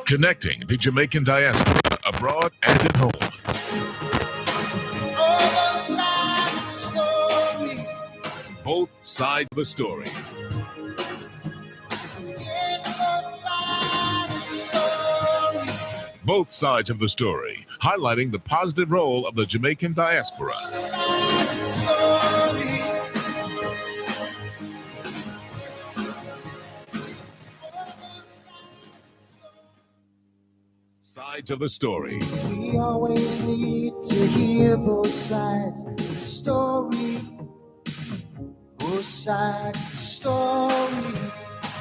Connecting the Jamaican diaspora abroad and at home. Both sides of the story. Both sides of the story, highlighting the positive role of the Jamaican diaspora. Sides of the story. We always need to hear both sides of the story. Both sides of the story.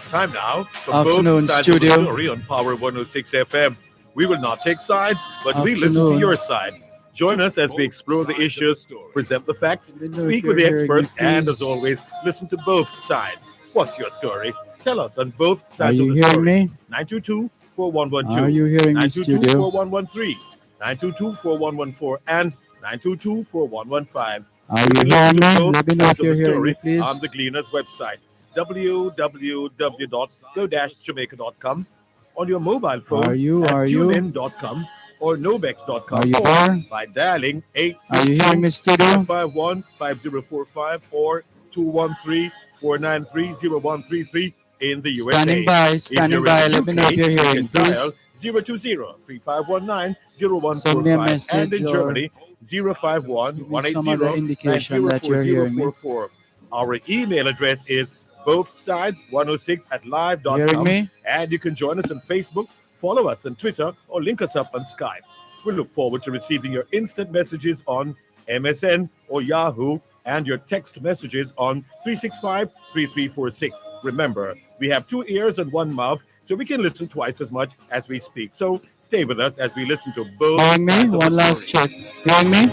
Time now for Afternoon, both sides studio. of the story on Power 106 FM. We will not take sides, but we listen to your side. Join us as we explore the issues, present the facts, speak with the experts, and as always, listen to both sides. What's your story? Tell us on both sides of the story. 922-4112. Are you hearing me, studio? 922-4113. 922-4114 and 922-4115. Are you hearing me? Let me know if you're hearing me, please. On the Gleaner's website, www.go-jamaica.com, on your mobile phone at tunein.com or nobex.com, Are you or there? by dialing Are you hearing me, studio? 851-5045 or 213-493-0133 in the USA. Standing by. Let me know if you're hearing, please. 020-3519-0145 Send me a message and in Germany, 051-180-90444. Our email address is bothsides106@live.com. Hearing me? And you can join us on Facebook, follow us on Twitter, or link us up on Skype. We look forward to receiving your instant messages on MSN or Yahoo and your text messages on 365-3346. Remember, we have 2 ears and 1 mouth, so we can listen twice as much as we speak. So stay with us as we listen to both Hearing me? sides of One the last story. check. Hearing me?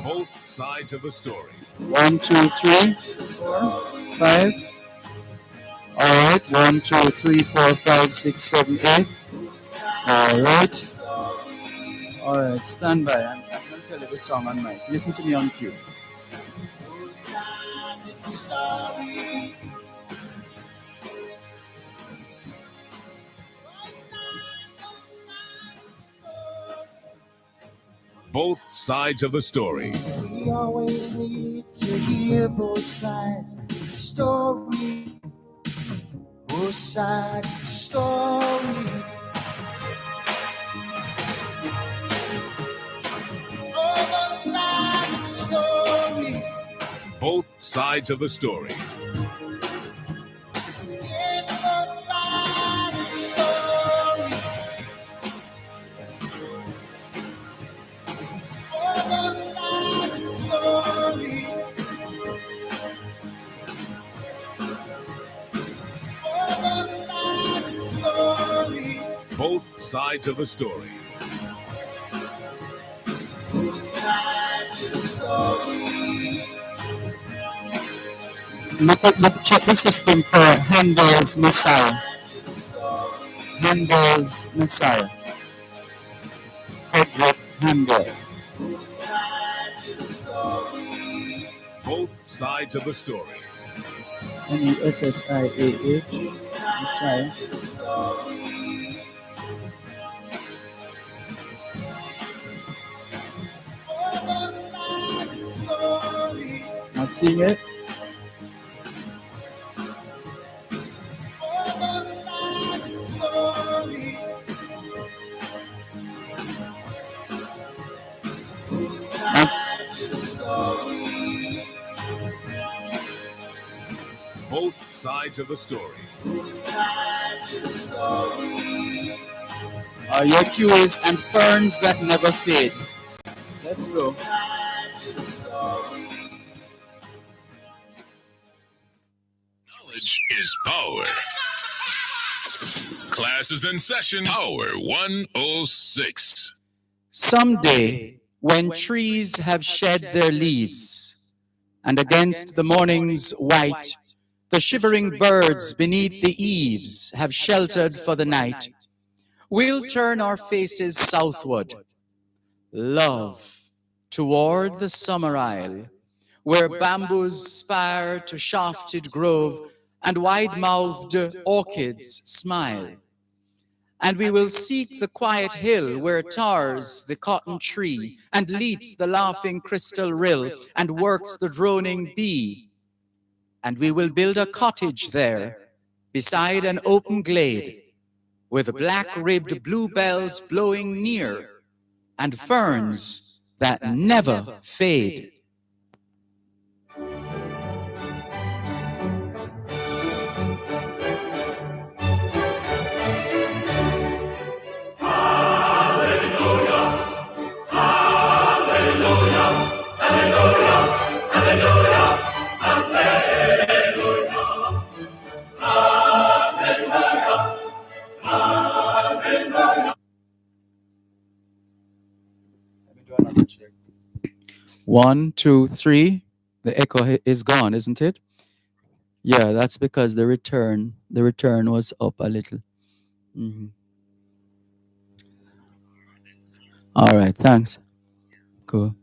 Both sides of the story. 1, 2, 3, 4, 5. All right. 1, 2, 3, 4, 5, 6, 7, 8. All right. All right. Stand by. I'm going to tell you the song on mic. Listen to me on cue. Both sides of the story. We always need to hear both sides of the story. Both sides of the story. Both sides of the story. Both sides of the story. Yes, both sides of the story. Both sides of the story. Both sides of the story. Both sides of the story. Both sides of the story. Check the system for Handel's Messiah. Handel's Messiah. Frederick Handel. Both sides of the story. Both sides of the story. Messiah. Messiah. Not seeing it? Both sides of the story. Your cue is "And Ferns That Never Fade." Let's go. Knowledge is power. Class is in session. Power 106. Someday, when trees have shed their leaves, and against the morning's white, the shivering birds beneath the eaves have sheltered for the night, we'll turn our faces southward, love, toward the summer isle, where bamboos spire to shafted grove and wide-mouthed orchids smile, And we will seek the quiet hill where towers the cotton tree, and leaps the laughing crystal rill, and works the droning bee. And we will build a cottage there, beside an open glade, with black-ribbed bluebells blowing near, and ferns that never fade. One, two, three. The echo is gone, isn't it? Yeah, that's because the return was up a little. Mhm. All right, thanks. Cool.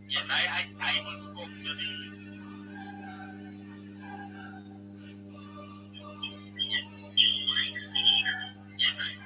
Yes, I even spoke to the. Yes,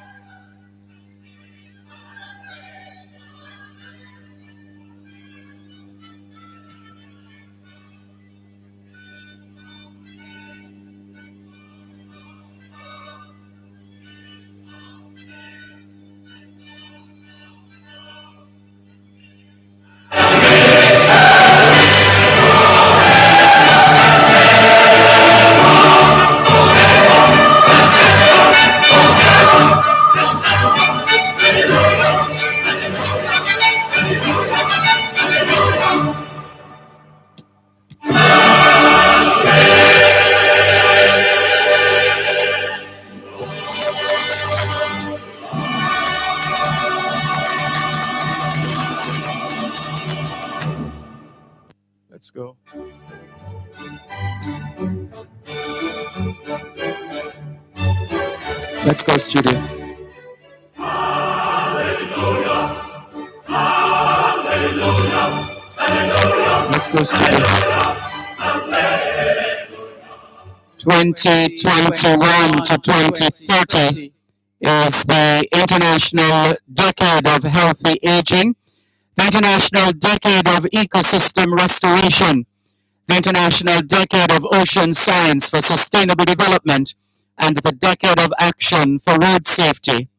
Let's go. Let's go, studio. Let's go, studio. 2021 to 2030 is the International Decade of Healthy Aging, the International Decade of Ecosystem Restoration, the International Decade of Ocean Science for Sustainable Development, and the Decade of Action for Road Safety.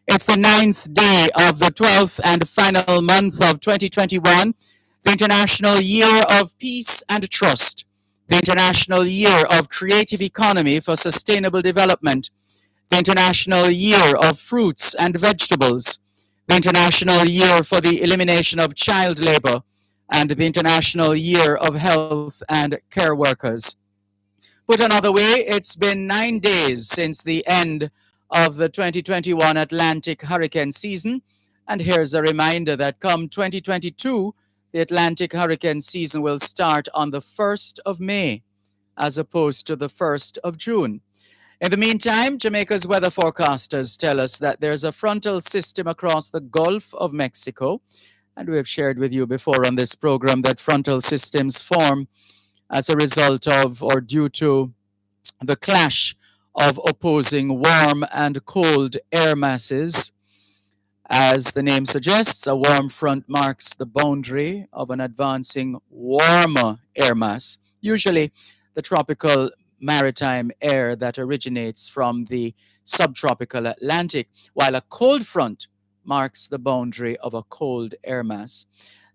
It's the 9th day of the 12th and final month of 2021, the International Year of Peace and Trust, the International Year of Creative Economy for Sustainable Development, the International Year of Fruits and Vegetables, the International Year for the Elimination of Child Labor, and the International Year of Health and Care Workers. Put another way, it's been 9 days since the end of the 2021 Atlantic hurricane season, and here's a reminder that come 2022, the Atlantic hurricane season will start on the 1st of May, as opposed to the 1st of June. In the meantime, Jamaica's weather forecasters tell us that there's a frontal system across the Gulf of Mexico, and we have shared with you before on this program that frontal systems form as a result of or due to the clash of opposing warm and cold air masses. As the name suggests, a warm front marks the boundary of an advancing warmer air mass, usually the tropical maritime air that originates from the subtropical Atlantic, while a cold front marks the boundary of a cold air mass.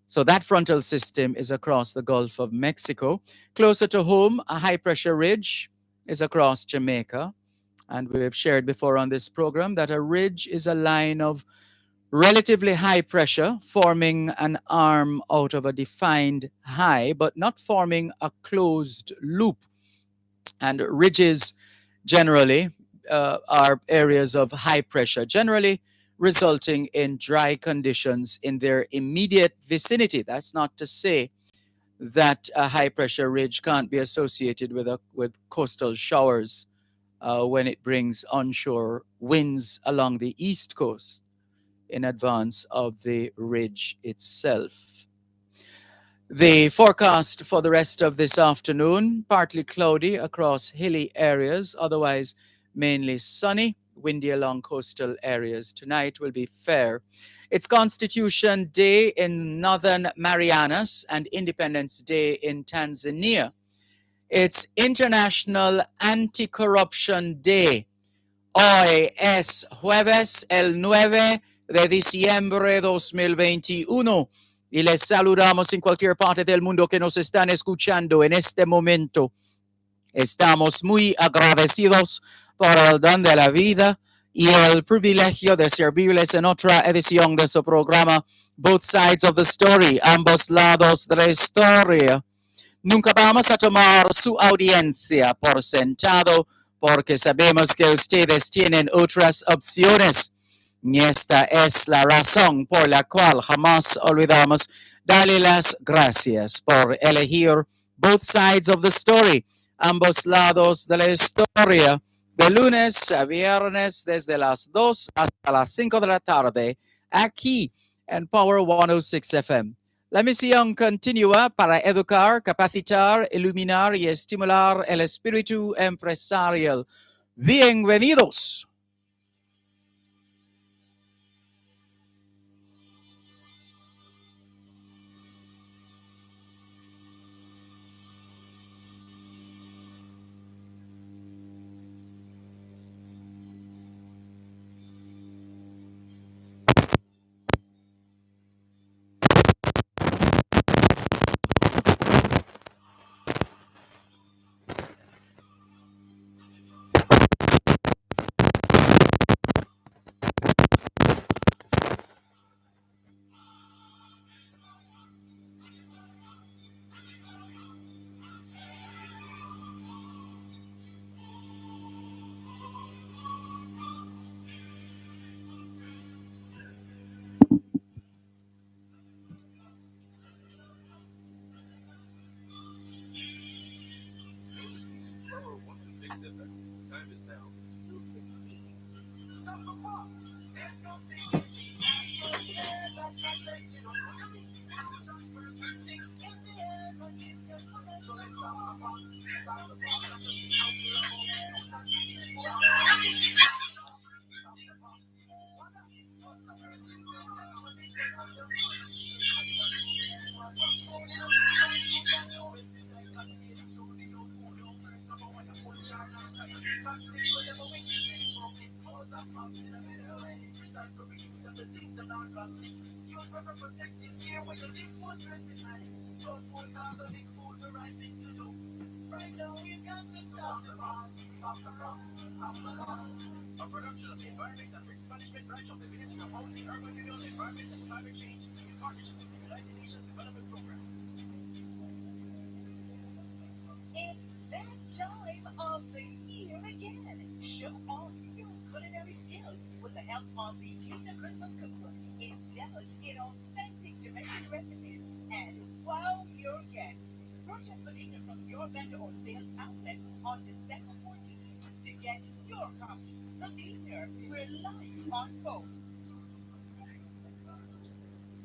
So that frontal system is across the Gulf of Mexico. Closer to home, a high pressure ridge is across Jamaica. And we have shared before on this program that a ridge is a line of relatively high pressure forming an arm out of a defined high, but not forming a closed loop. And ridges generally are areas of high pressure, generally resulting in dry conditions in their immediate vicinity. That's not to say that a high pressure ridge can't be associated with coastal showers when it brings onshore winds along the east coast in advance of the ridge itself. The forecast for the rest of this afternoon, partly cloudy across hilly areas, otherwise mainly sunny, windy along coastal areas. Tonight will be fair. It's Constitution Day in Northern Marianas and Independence Day in Tanzania. It's International Anti-Corruption Day. Hoy es jueves el 9 de diciembre 2021 y les saludamos en cualquier parte del mundo que nos están escuchando en este momento. Estamos muy agradecidos por el don de la vida y el privilegio de servirles en otra edición de su programa Both Sides of the Story, ambos lados de la historia. Nunca vamos a tomar su audiencia por sentado porque sabemos que ustedes tienen otras opciones. Y esta es la razón por la cual jamás olvidamos darle las gracias por elegir Both Sides of the Story, ambos lados de la historia, de lunes a viernes desde las 2 hasta las 5 de la tarde, aquí en Power 106 FM. La misión continúa para educar, capacitar, iluminar y estimular el espíritu empresarial. Bienvenidos. A production of the Environment and Risk Management Branch of the Ministry of Housing, Urban Renewal, Environment and Climate Change in partnership with the United Nations Development Program. It's that time of the year again. Show off your culinary skills with the help of the Kinder Christmas Cookbook. Indulge in authentic Jamaican recipes and wow your guests. Purchase the Kinder from your vendor or sales outlet on December 14th to get your copy. The Kinder, where life unfolds.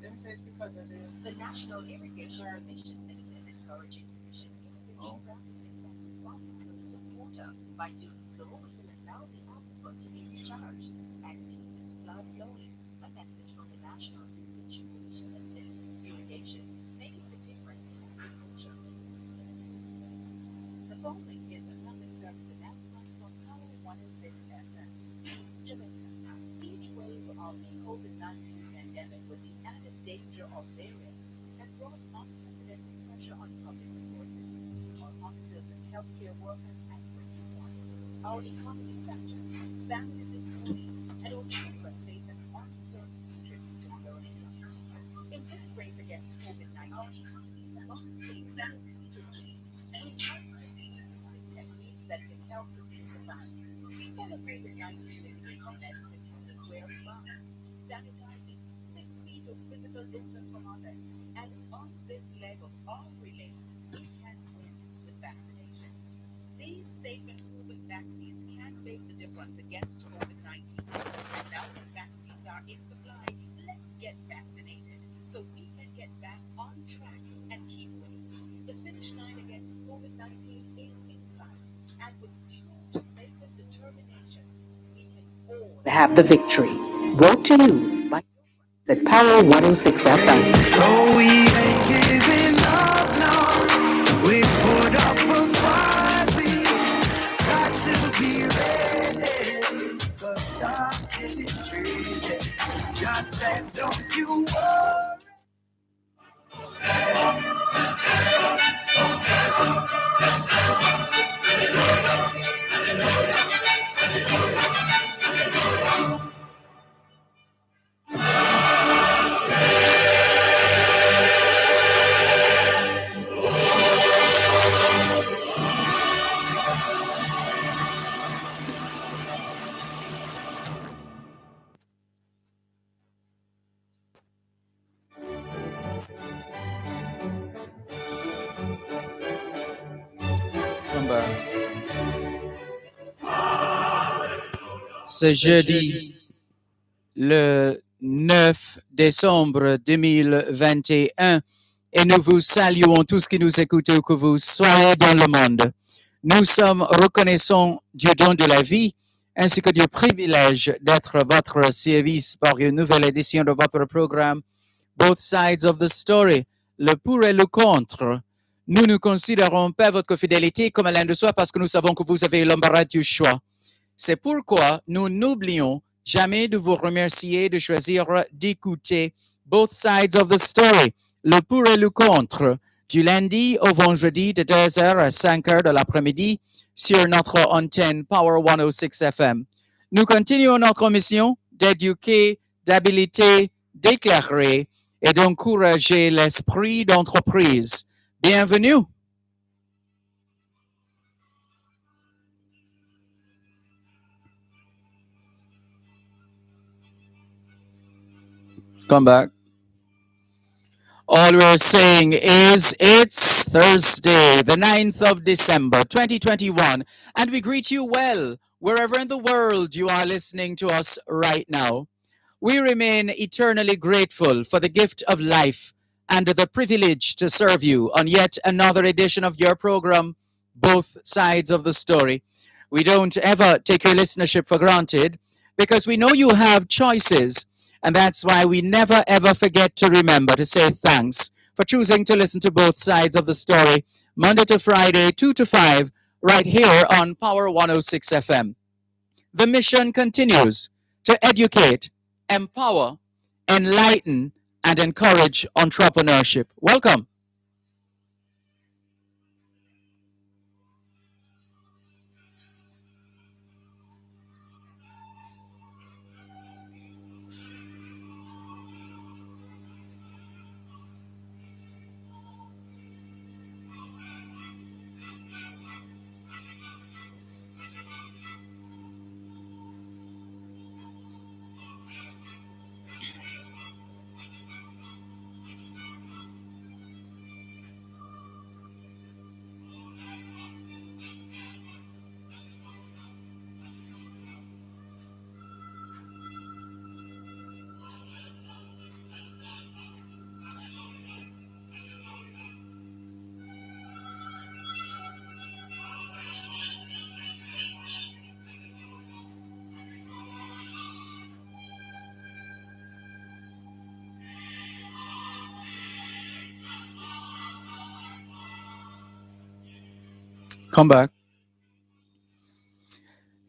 The National Irrigation Commission Limited encourages efficient irrigation practices and responsible use of water. By doing so, we will allow the aquifer to be recharged and keep the supply flowing. A message from the National Irrigation Commission Limited. Irrigation, making the difference in agriculture. The following is a public service announcement from Power 106 FM. Jamaica. Each wave of the COVID-19 pandemic with the added danger of variants has brought unprecedented pressure on public resources. Our hospitals and healthcare workers and working. Our economy fractured, families in mourning, and our children face an uncertain future to their illness. In this race against COVID-19, we must stay balanced to achieve and we must practice techniques that can help reduce the virus. Celebrate the 19 mitigation measures including wearing masks, sanitizing, 6 feet of physical distance from others, and on this leg of our relay, we can win with vaccination. These safe and proven vaccines can make the difference against COVID-19. And now that vaccines are in supply, let's get vaccinated so we can get back on track and keep winning. The finish line against COVID-19 is in sight, and with true Jamaican determination, we can all have the victory. Brought to you by at Power 106 FM. So we ain't giving up, no. We put up a fight. We got to be ready. Cause stars is treated. Just said, don't you worry. Ce jeudi, le 9 décembre 2021, et nous vous saluons tous qui nous écoutez, où que vous soyez dans le monde. Nous sommes reconnaissants du don de la vie, ainsi que du privilège d'être à votre service par une nouvelle édition de votre programme Both Sides of the Story, le pour et le contre. Nous ne considérons pas votre fidélité comme l'un de soi parce que nous savons que vous avez l'embarras du choix. C'est pourquoi nous n'oublions jamais de vous remercier de choisir d'écouter Both Sides of the Story, le pour et le contre, du lundi au vendredi de 2h à 5h de l'après-midi sur notre antenne Power 106 FM. Nous continuons notre mission d'éduquer, d'habiliter, d'éclairer et d'encourager l'esprit d'entreprise. Bienvenue! Come back. All we're saying is it's Thursday, the 9th of December, 2021, and we greet you well wherever in the world you are listening to us right now. We remain eternally grateful for the gift of life and the privilege to serve you on yet another edition of your program, Both Sides of the Story. We don't ever take your listenership for granted because we know you have choices. And that's why we never ever forget to remember to say thanks for choosing to listen to Both Sides of the Story, Monday to Friday, 2 to 5, right here on Power 106 FM. The mission continues to educate, empower, enlighten, and encourage entrepreneurship. Welcome. Come back.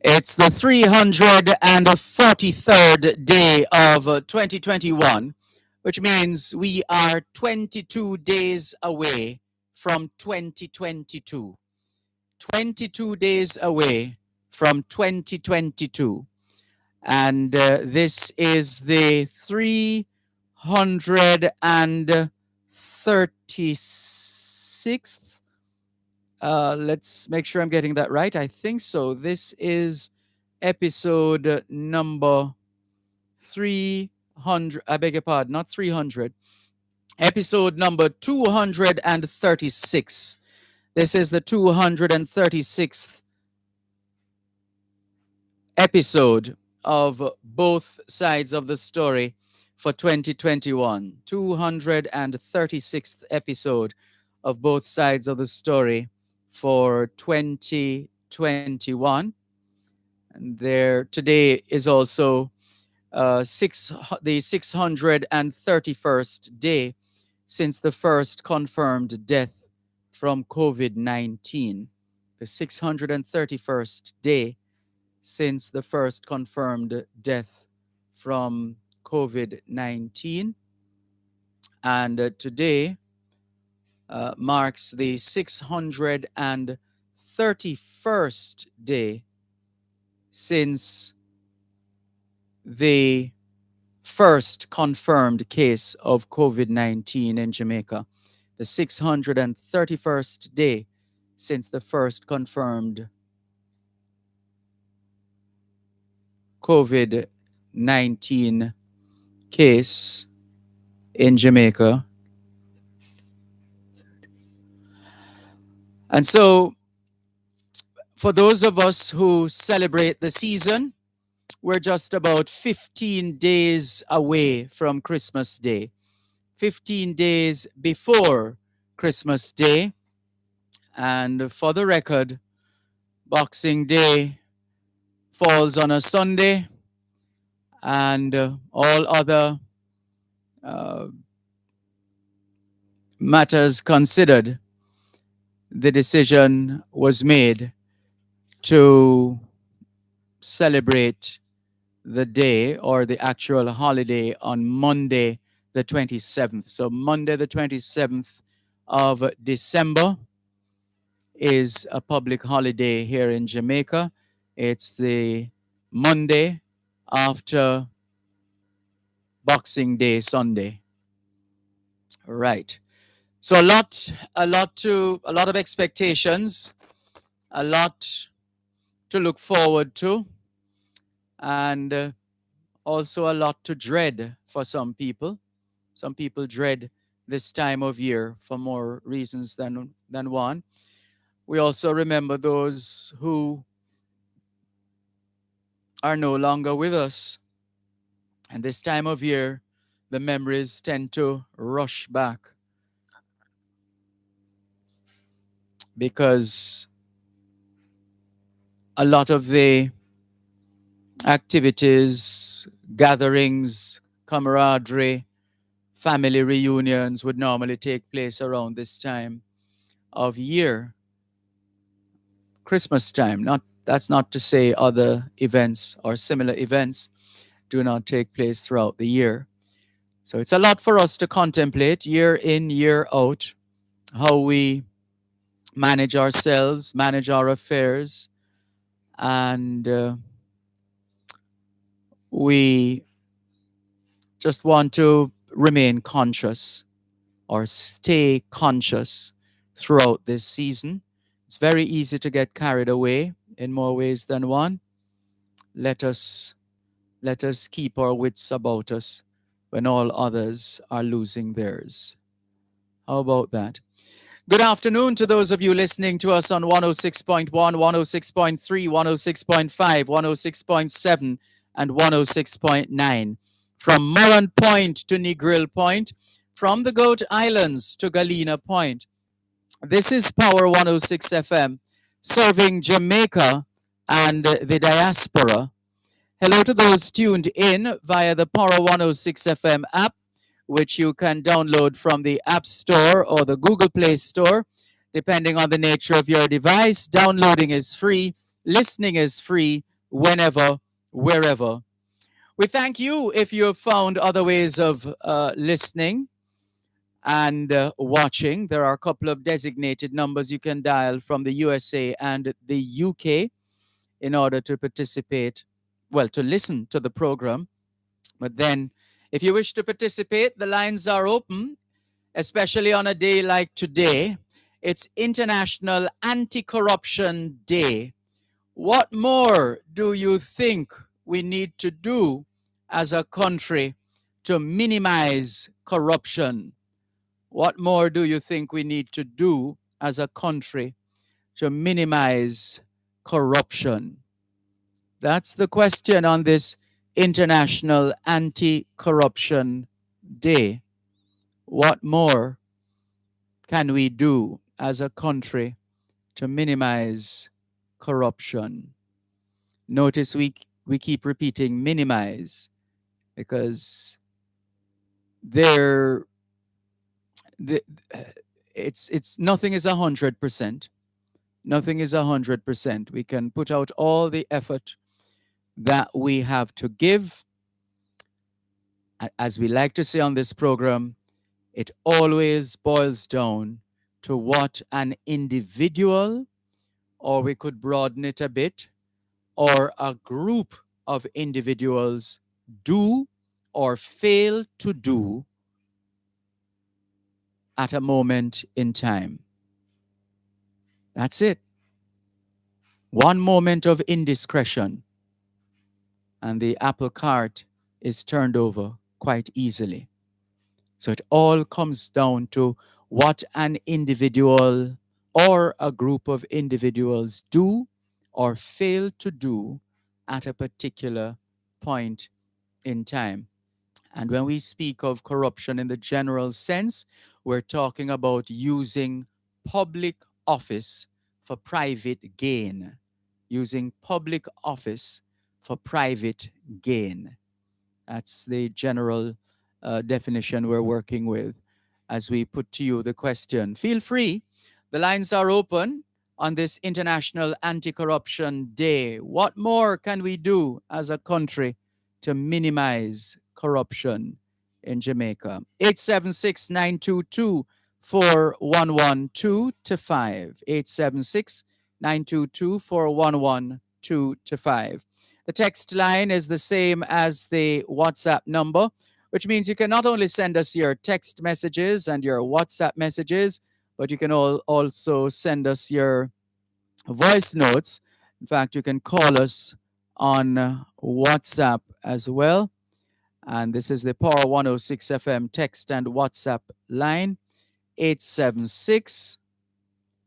It's the 343rd day of 2021, which means we are 22 days away from 2022. 22 days away from 2022. And this is the 336th. Let's make sure I'm getting that right. I think so. This is episode number 300. I beg your pardon, not 300. Episode number 236. This is the 236th episode of both sides of the story for 2021. 236th episode of both sides of the story for 2021. And there today is also the 631st day since the first confirmed death from COVID-19. The 631st day since the first confirmed death from COVID-19. And today marks the 631st day since the first confirmed case of COVID-19 in Jamaica. The 631st day since the first confirmed COVID-19 case in Jamaica. And so, for those of us who celebrate the season, we're just about 15 days away from Christmas Day. 15 days before Christmas Day. And for the record, Boxing Day falls on a Sunday, and all other matters considered, the decision was made to celebrate the day or the actual holiday on Monday the 27th. So Monday the 27th of December is a public holiday here in Jamaica. It's the Monday after Boxing Day Sunday. Right. So a lot of expectations, a lot to look forward to, and also a lot to dread for some people. Some people dread this time of year for more reasons than one. We also remember those who are no longer with us. And this time of year, the memories tend to rush back because a lot of the activities, gatherings, camaraderie, family reunions would normally take place around this time of year. Christmas time. That's not to say other events or similar events do not take place throughout the year. So it's a lot for us to contemplate year in, year out, how we manage ourselves, manage our affairs, and we just want to remain conscious or stay conscious throughout this season. It's very easy to get carried away in more ways than one. Let us keep our wits about us when all others are losing theirs. How about that? Good afternoon to those of you listening to us on 106.1, 106.3, 106.5, 106.7, and 106.9. From Moran Point to Negril Point, from the Goat Islands to Galena Point. This is Power 106 FM, serving Jamaica and the diaspora. Hello to those tuned in via the Power 106 FM app, which you can download from the App Store or the Google Play Store. depending on the nature of your device. Downloading is free, listening is free, whenever, wherever. We thank you if you have found other ways of listening and watching. There are a couple of designated numbers you can dial from the USA and the UK in order to participate, well, to listen to the program. But then, if you wish to participate, the lines are open, especially on a day like today. It's International Anti Corruption Day. What more do you think we need to do as a country to minimize corruption? What more do you think we need to do as a country to minimize corruption? That's the question on this International Anti Corruption Day. What more can we do as a country to minimize corruption? Notice we keep repeating minimize because there the, it's nothing is 100%. Nothing is 100%. We can put out all the effort that we have to give. As we like to say on this program, it always boils down to what an individual, or we could broaden it a bit, or a group of individuals do or fail to do at a moment in time. That's it. One moment of indiscretion, and the apple cart is turned over quite easily. So it all comes down to what an individual or a group of individuals do or fail to do at a particular point in time. And when we speak of corruption in the general sense, we're talking about using public office for private gain. Using public office for private gain. That's the general definition we're working with as we put to you the question. Feel free. The lines are open on this International Anti-Corruption Day. What more can we do as a country to minimize corruption in Jamaica? 876-922-4112-5. 876-922-4112-5. The text line is the same as the WhatsApp number, which means you can not only send us your text messages and your WhatsApp messages, but you can also send us your voice notes. In fact, you can call us on WhatsApp as well. And this is the Power 106 FM text and WhatsApp line, 876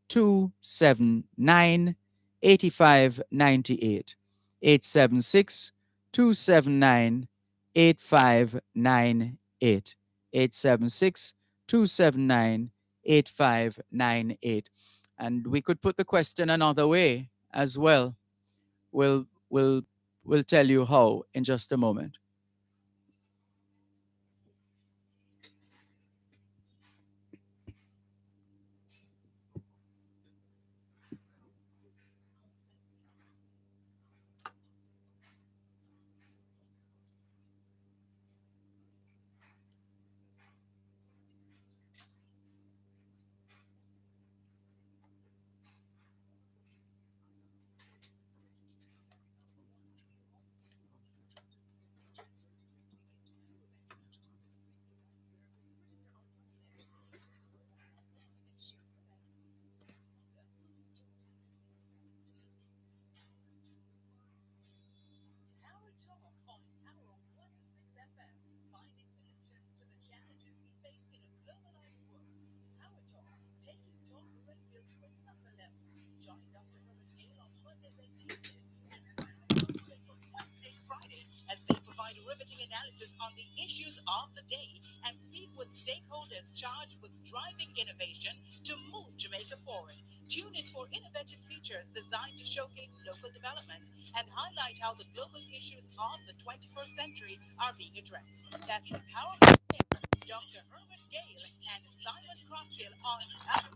279 8598. 876 279 8598. 876 279 8598. And we could put the question another way as well. We'll tell you how in just a moment. Power Talk on Power 106 FM, finding solutions to the challenges we face in a globalized world. Power Talk, taking talk radio to another level. Join Dr. Herbert Gale on Mondays and Tuesdays, and Simon Crossfield Wednesday, Friday, as they provide riveting analysis on the issues of the day and speak with stakeholders charged with driving innovation to move Jamaica forward. Tune in for innovative features designed to showcase local developments and highlight how the global issues of the 21st century are being addressed. That's the power of Dr. Herbert Gale and Simon Crossfield on Power.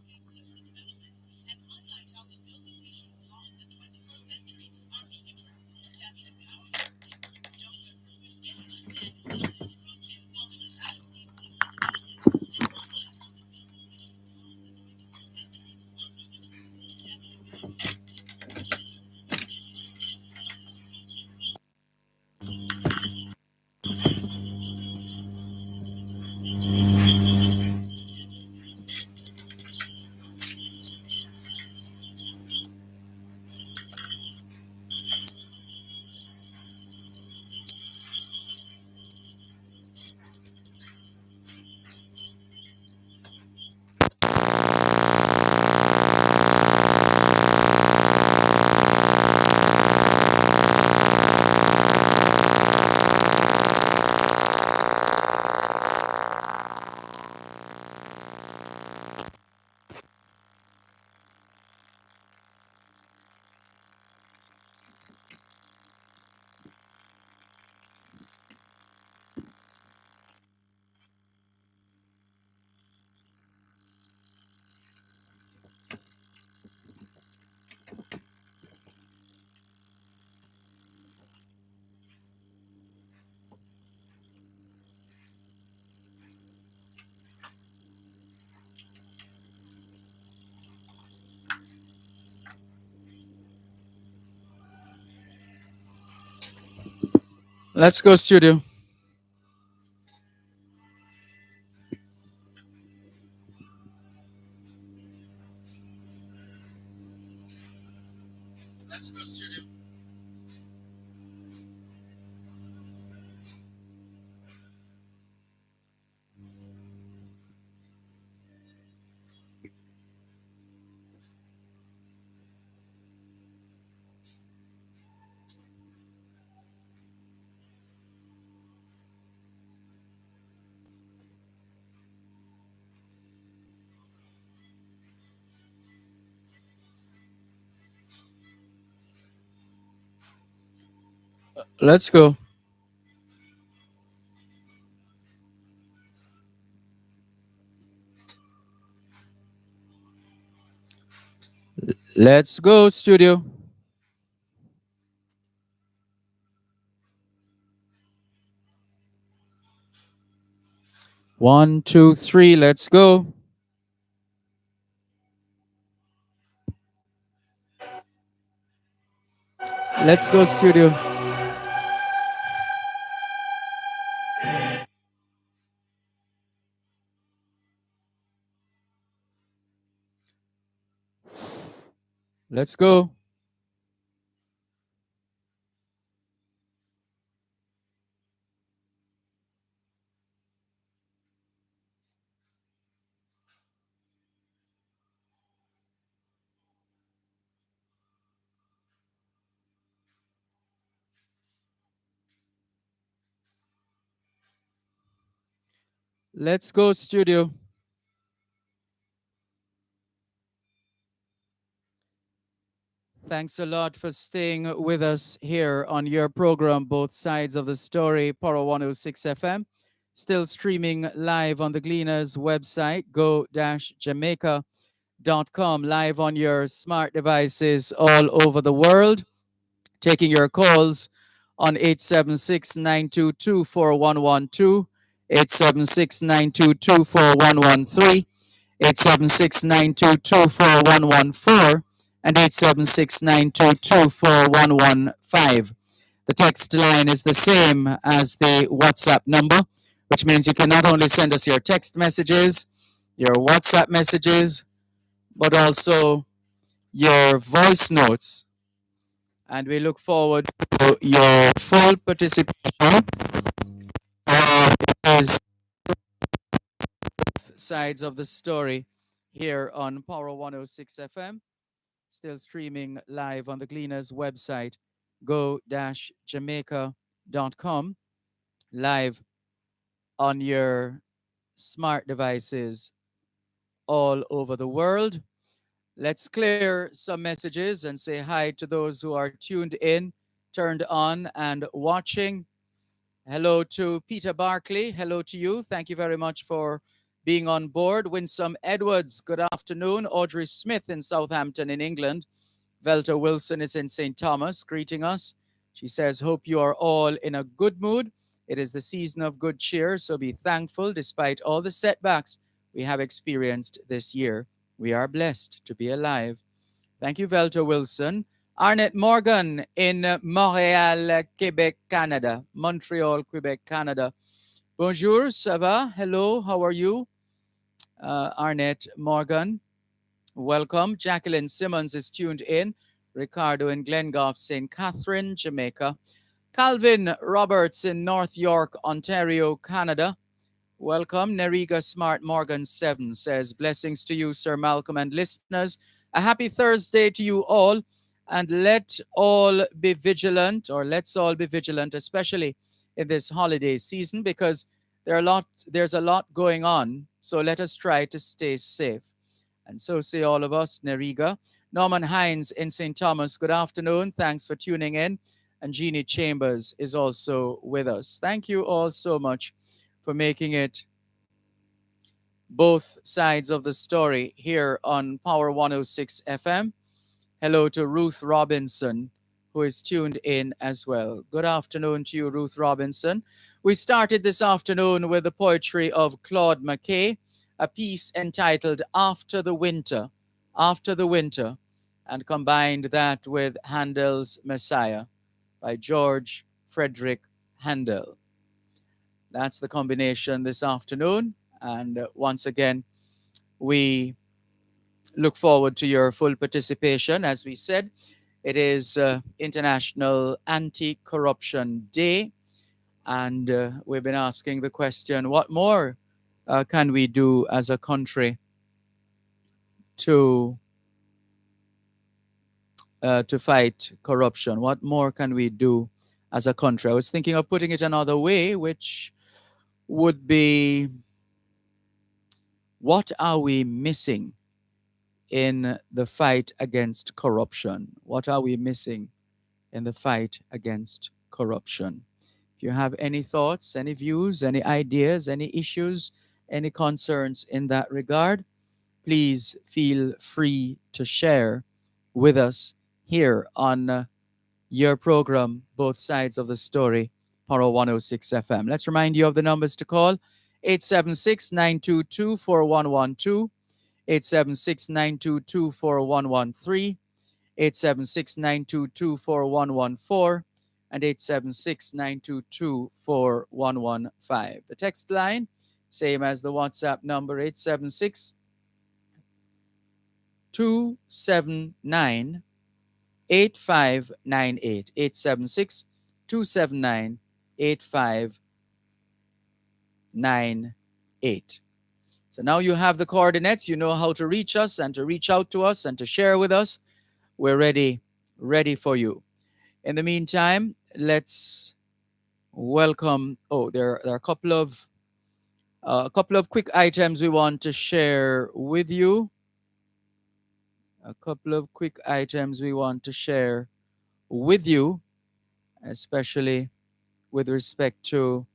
Let's go, studio. Let's go, studio. Let's go. Let's go, studio. 1, 2, 3. Let's go. Let's go, studio. Let's go. Let's go, studio. Thanks a lot for staying with us here on your program, Both Sides of the Story, Power 106 FM. Still streaming live on the Gleaners website, go-jamaica.com, live on your smart devices all over the world. Taking your calls on 876-922-4112, 876-922-4113, 876-922-4114, and 876-922-4115. The text line is the same as the WhatsApp number, which means you can not only send us your text messages, your WhatsApp messages, but also your voice notes. And we look forward to your full participation. It is both sides of the story here on Power 106 FM. Still streaming live on the Gleaners website, go-jamaica.com, live on your smart devices all over the world. Let's clear some messages and say hi to those who are tuned in, turned on, and watching. Hello to Peter Barkley. Hello to you. Thank you very much for being on board. Winsome Edwards, good afternoon. Audrey Smith in Southampton in England. Velta Wilson is in St. Thomas greeting us. She says, hope you are all in a good mood. It is the season of good cheer, so be thankful despite all the setbacks we have experienced this year. We are blessed to be alive. Thank you, Velta Wilson. Arnett Morgan in Montreal, Quebec, Canada. Montreal, Quebec, Canada. Bonjour, ça va? Hello, how are you? Arnett Morgan. Welcome. Jacqueline Simmons is tuned in. Ricardo in Glengoff, St. Catherine, Jamaica. Calvin Roberts in North York, Ontario, Canada. Welcome. Neriga Smart Morgan 7 says, blessings to you, Sir Malcolm, and listeners. A happy Thursday to you all. And let's all be vigilant, especially in this holiday season, because there's a lot going on. So let us try to stay safe. And so say all of us, Neriga. Norman Hines in St. Thomas, good afternoon. Thanks for tuning in. And Jeannie Chambers is also with us. Thank you all so much for making it both sides of the story here on Power 106 FM. Hello to Ruth Robinson, who is tuned in as well. Good afternoon to you, Ruth Robinson. We started this afternoon with the poetry of Claude McKay, a piece entitled After the Winter, and combined that with Handel's Messiah by George Frederick Handel. That's the combination this afternoon. And once again, we look forward to your full participation. As we said, it is International Anti-Corruption Day. And we've been asking the question, what more can we do as a country to fight corruption? What more can we do as a country? I was thinking of putting it another way, which would be, what are we missing in the fight against corruption? What are we missing in the fight against corruption? If you have any thoughts, any views, any ideas, any issues, any concerns in that regard, please feel free to share with us here on your program, Both Sides of the Story, Power 106 FM. Let's remind you of the numbers to call: 876-922-4112, 876-922-4113, 876-922-4114, and 876-922-4115. The text line, same as the WhatsApp number, 876-279-8598, 876-279-8598. So now you have the coordinates, you know how to reach us and to reach out to us and to share with us. We're ready for you. In the meantime, let's welcome, there are a couple of quick items we want to share with you. Especially with respect to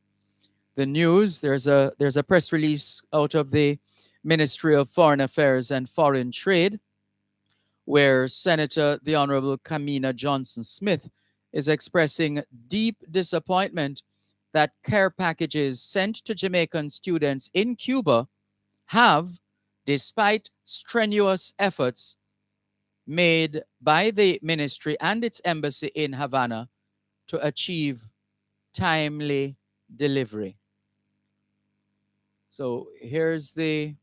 the news. There's a press release out of the Ministry of Foreign Affairs and Foreign Trade, where Senator the Honorable Kamina Johnson-Smith is expressing deep disappointment that care packages sent to Jamaican students in Cuba have, despite strenuous efforts made by the ministry and its embassy in Havana to achieve timely delivery. So here's the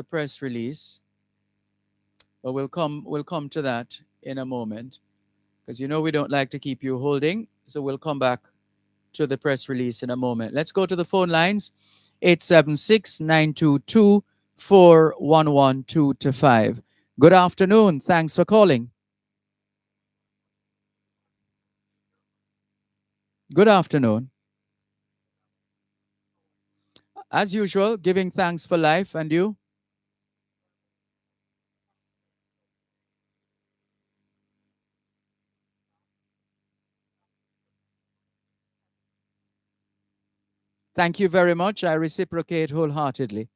press release. But we'll come to that in a moment, because you know we don't like to keep you holding. So we'll come back to the press release in a moment. Let's go to the phone lines. 876-922-4112-5. Good afternoon. Thanks for calling. Good afternoon. As usual, giving thanks for life. And you? Thank you very much. I reciprocate wholeheartedly.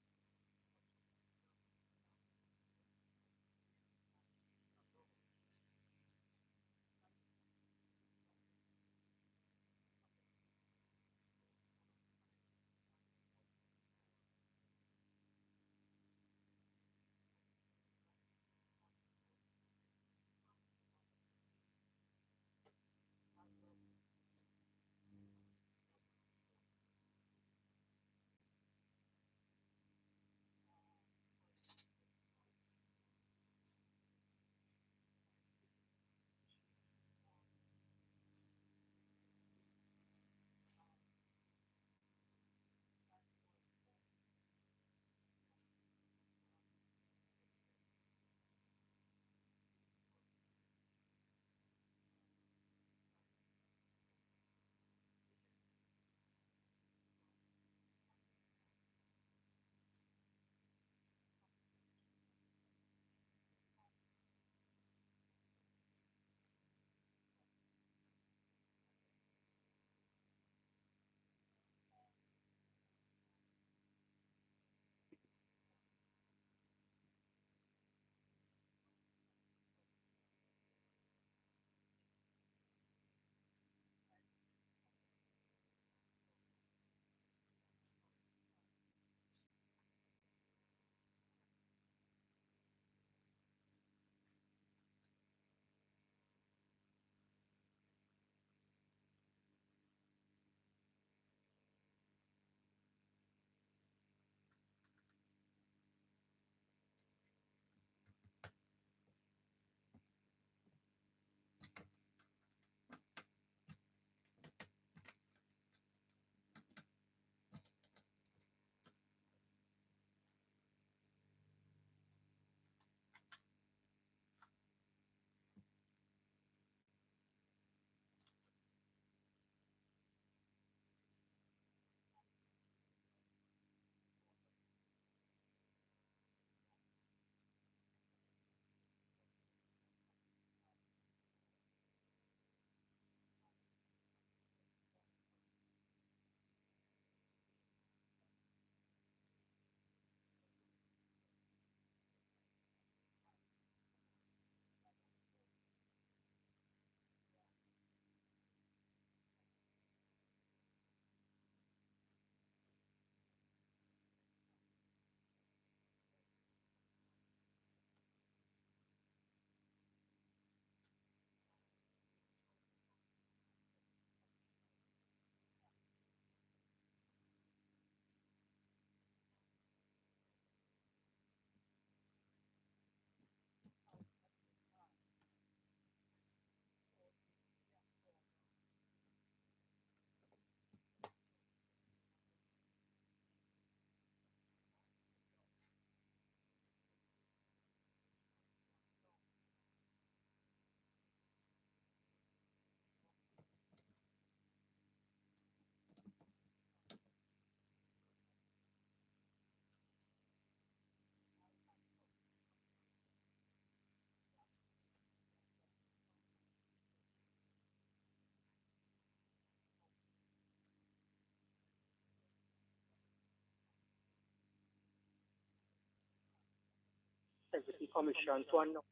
Integrity Commission to announce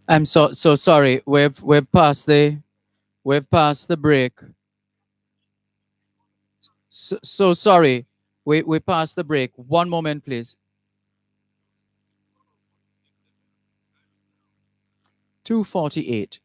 I'm so sorry. We've passed the break. So sorry. We passed the break. One moment, please. 2:48.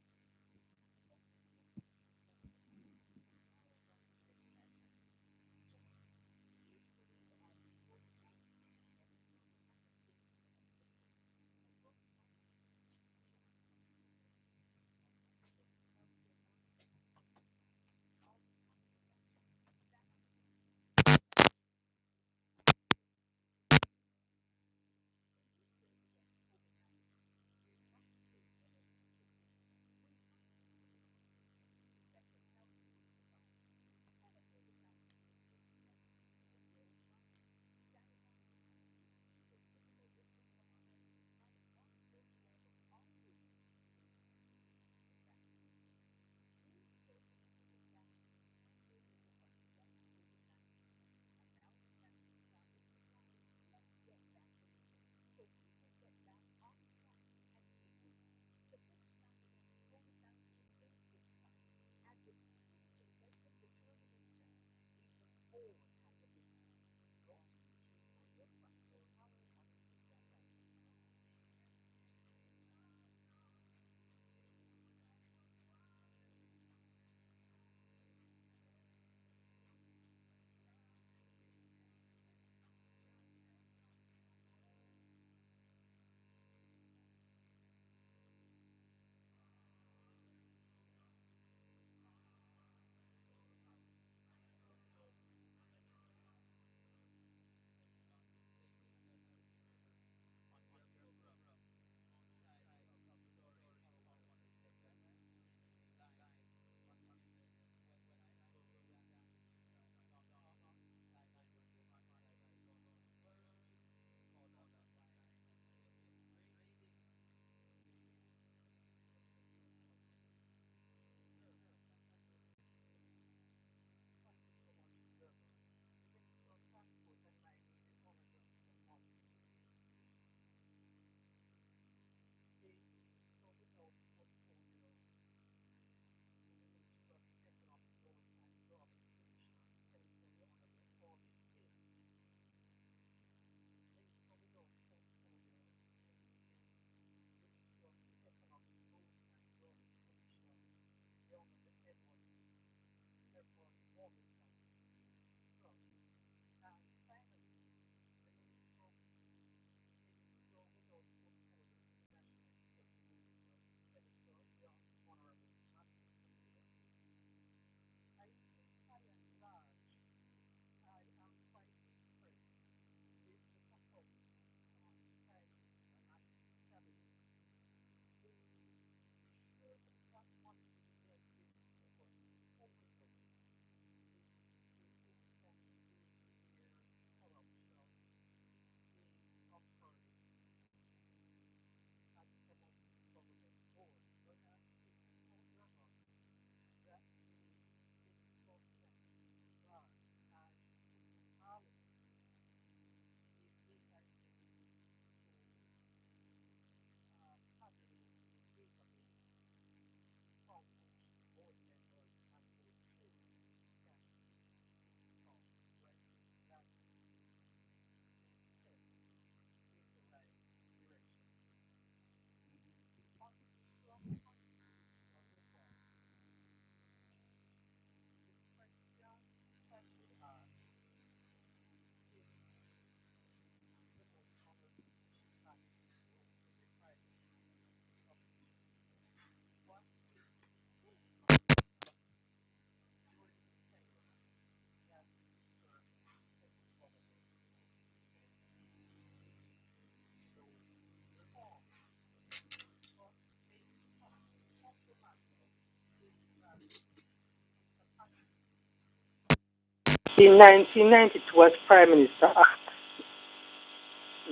In 1992, as Prime Minister, asked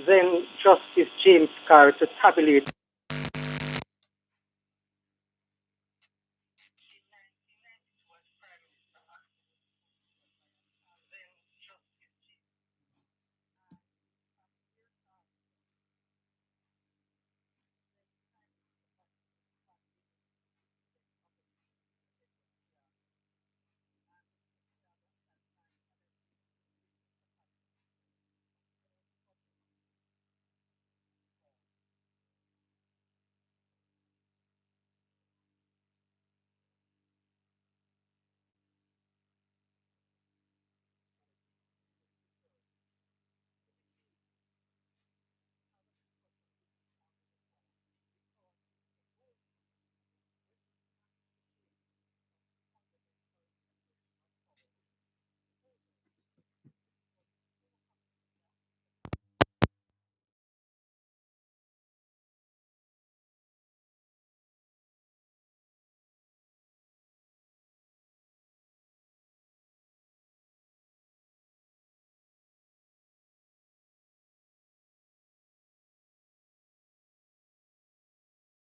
then Justice James Carr to tabulate